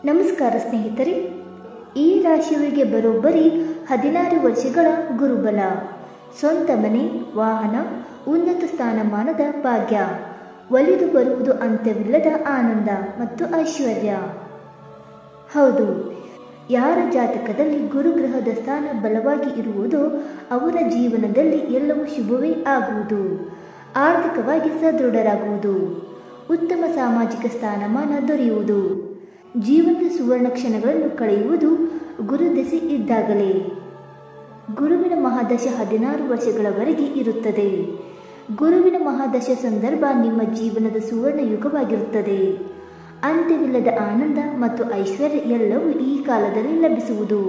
ನಮಸ್ಕಾರ ಸ್ನೇಹಿತರೆ, ಈ ರಾಶಿಯವರಿಗೆ ಬರೋಬ್ಬರಿ 16 ವರ್ಷಗಳ ಗುರುಬಲ, ಸ್ವಂತ ಮನೆ, ವಾಹನ, ಉನ್ನತ ಸ್ಥಾನಮಾನದ ಭಾಗ್ಯ, ಒಲಿದು ಬರುವುದು ಅಂತ್ಯವಿಲ್ಲದ ಆನಂದ ಮತ್ತು ಐಶ್ವರ್ಯ. ಹೌದು, ಯಾರ ಜಾತಕದಲ್ಲಿ ಗುರುಗ್ರಹದ ಸ್ಥಾನ ಬಲವಾಗಿ ಇರುವುದೋ ಅವರ ಜೀವನದಲ್ಲಿ ಎಲ್ಲವೂ ಶುಭವೇ ಆಗುವುದು, ಆರ್ಥಿಕವಾಗಿ ಸದೃಢರಾಗುವುದು, ಉತ್ತಮ ಸಾಮಾಜಿಕ ಸ್ಥಾನಮಾನ ದೊರೆಯುವುದು, ಜೀವನದ ಸುವರ್ಣ ಕ್ಷಣಗಳನ್ನು ಕಳೆಯುವುದು ಗುರುದಶೆ ಇದ್ದಾಗಲೇ. ಗುರುವಿನ ಮಹಾದಶ 16 ವರ್ಷಗಳವರೆಗೆ ಇರುತ್ತದೆ. ಗುರುವಿನ ಮಹಾದಶ ಸಂದರ್ಭ ನಿಮ್ಮ ಜೀವನದ ಸುವರ್ಣ ಯುಗವಾಗಿರುತ್ತದೆ. ಅಂತ್ಯವಿಲ್ಲದ ಆನಂದ ಮತ್ತು ಐಶ್ವರ್ಯ ಎಲ್ಲವೂ ಈ ಕಾಲದಲ್ಲಿ ಲಭಿಸುವುದು.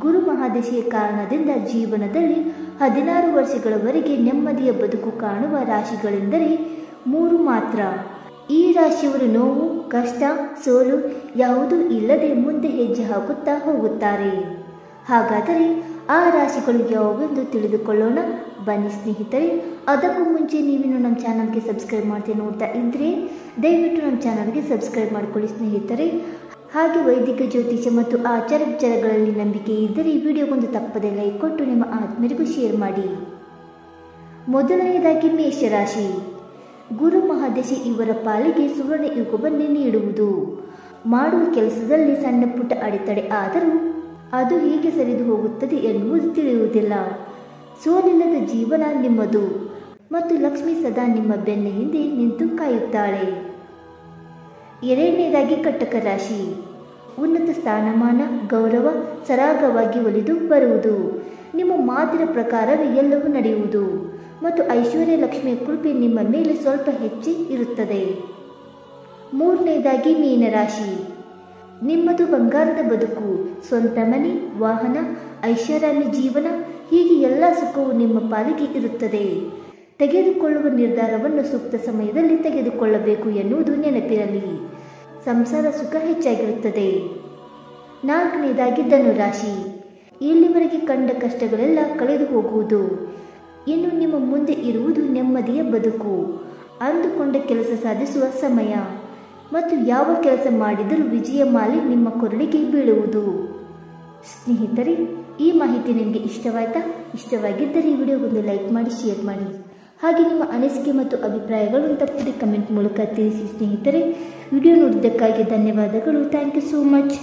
ಗುರು ಮಹಾದಶೆಯ ಕಾರಣದಿಂದ ಜೀವನದಲ್ಲಿ 16 ವರ್ಷಗಳವರೆಗೆ ನೆಮ್ಮದಿಯ ಬದುಕು ಕಾಣುವ ರಾಶಿಗಳೆಂದರೆ 3 ಮಾತ್ರ. ಈ ರಾಶಿಯವರು ನೋವು, ಕಷ್ಟ, ಸೋಲು ಯಾವುದೂ ಇಲ್ಲದೆ ಮುಂದೆ ಹೆಜ್ಜೆ ಹಾಕುತ್ತಾ ಹೋಗುತ್ತಾರೆ. ಹಾಗಾದರೆ ಆ ರಾಶಿಗಳು ಯಾವುವೆಂದು ತಿಳಿದುಕೊಳ್ಳೋಣ ಬನ್ನಿ ಸ್ನೇಹಿತರೆ. ಅದಕ್ಕೂ ಮುಂಚೆ ನೀವಿನ್ನು ನಮ್ಮ ಚಾನಲ್ಗೆ ಸಬ್ಸ್ಕ್ರೈಬ್ ಮಾಡ್ತೀನಿ ನೋಡ್ತಾ ಇದ್ರೆ ದಯವಿಟ್ಟು ನಮ್ಮ ಚಾನಲ್ಗೆ ಸಬ್ಸ್ಕ್ರೈಬ್ ಮಾಡಿಕೊಳ್ಳಿ ಸ್ನೇಹಿತರೆ. ಹಾಗೆ ವೈದಿಕ ಜ್ಯೋತಿಷ ಮತ್ತು ಆಚಾರ ವಿಚಾರಗಳಲ್ಲಿ ನಂಬಿಕೆ ಇದ್ದರೆ ಈ ವಿಡಿಯೋಗೊಂದು ತಪ್ಪದೆ ಲೈಕ್ ಕೊಟ್ಟು ನಿಮ್ಮ ಆತ್ಮೀಯರಿಗೂ ಶೇರ್ ಮಾಡಿ. ಮೊದಲನೆಯದಾಗಿ ಮೇಷರಾಶಿ. ಗುರು ಮಹಾದಶೆ ಇವರ ಪಾಲಿಗೆ ಸುವರ್ಣ ಯುಗವನ್ನೇ ನೀಡುವುದು. ಮಾಡುವ ಕೆಲಸದಲ್ಲಿ ಸಣ್ಣ ಪುಟ್ಟ ಅಡೆತಡೆ ಆದರೂ ಅದು ಹೇಗೆ ಸರಿದು ಹೋಗುತ್ತದೆ ಎನ್ನುವುದು ತಿಳಿಯುವುದಿಲ್ಲ. ಸೋಲಿಲ್ಲದ ಜೀವನ ನಿಮ್ಮದು ಮತ್ತು ಲಕ್ಷ್ಮಿ ಸದಾ ನಿಮ್ಮ ಬೆನ್ನ ಹಿಂದೆ ನಿಂತು ಕಾಯುತ್ತಾಳೆ. ಎರಡನೇದಾಗಿ ಕಟಕ ರಾಶಿ. ಉನ್ನತ ಸ್ಥಾನಮಾನ, ಗೌರವ ಸರಾಗವಾಗಿ ಒಲಿದು ಬರುವುದು. ನಿಮ್ಮ ಮಾತಿನ ಪ್ರಕಾರವೇ ಎಲ್ಲವೂ ನಡೆಯುವುದು ಮತ್ತು ಐಶ್ವರ್ಯ ಲಕ್ಷ್ಮಿಯ ಕೃಪೆ ನಿಮ್ಮ ಮೇಲೆ ಸ್ವಲ್ಪ ಹೆಚ್ಚು ಇರುತ್ತದೆ. ಮೂರನೇದಾಗಿ ಮೀನರಾಶಿ. ನಿಮ್ಮದು ಬಂಗಾರದ ಬದುಕು, ಸ್ವಂತ ಮನೆ, ವಾಹನ, ಐಷಾರಾಮಿ ಜೀವನ, ಹೀಗೆ ಎಲ್ಲ ಸುಖವು ನಿಮ್ಮ ಪಾಲಿಗೆ ಇರುತ್ತದೆ. ತೆಗೆದುಕೊಳ್ಳುವ ನಿರ್ಧಾರವನ್ನು ಸೂಕ್ತ ಸಮಯದಲ್ಲಿ ತೆಗೆದುಕೊಳ್ಳಬೇಕು ಎನ್ನುವುದು ನೆನಪಿರಲಿ. ಸಂಸಾರ ಸುಖ ಹೆಚ್ಚಾಗಿರುತ್ತದೆ. ನಾಲ್ಕನೇದಾಗಿ ಧನುರಾಶಿ. ಇಲ್ಲಿವರೆಗೆ ಕಂಡ ಕಷ್ಟಗಳೆಲ್ಲ ಕಳೆದು ಹೋಗುವುದು. ಇನ್ನು ನಿಮ್ಮ ಮುಂದೆ ಇರುವುದು ನೆಮ್ಮದಿಯ ಬದುಕು, ಅಂದುಕೊಂಡ ಕೆಲಸ ಸಾಧಿಸುವ ಸಮಯ ಮತ್ತು ಯಾವ ಕೆಲಸ ಮಾಡಿದರೂ ವಿಜಯ ಮಾಲೆ ನಿಮ್ಮ ಕೊರಳಿಗೆ ಬೀಳುವುದು. ಸ್ನೇಹಿತರೆ, ಈ ಮಾಹಿತಿ ನಿಮಗೆ ಇಷ್ಟವಾಯ್ತಾ? ಇಷ್ಟವಾಗಿದ್ದರೆ ಈ ವಿಡಿಯೋಗೊಂದು ಲೈಕ್ ಮಾಡಿ, ಶೇರ್ ಮಾಡಿ. ಹಾಗೆ ನಿಮ್ಮ ಅನಿಸಿಕೆ ಮತ್ತು ಅಭಿಪ್ರಾಯಗಳನ್ನು ತಪ್ಪದೆ ಕಮೆಂಟ್ ಮೂಲಕ ತಿಳಿಸಿ ಸ್ನೇಹಿತರೆ. ವಿಡಿಯೋ ನೋಡಿದ್ದಕ್ಕಾಗಿ ಧನ್ಯವಾದಗಳು. Thank you so much.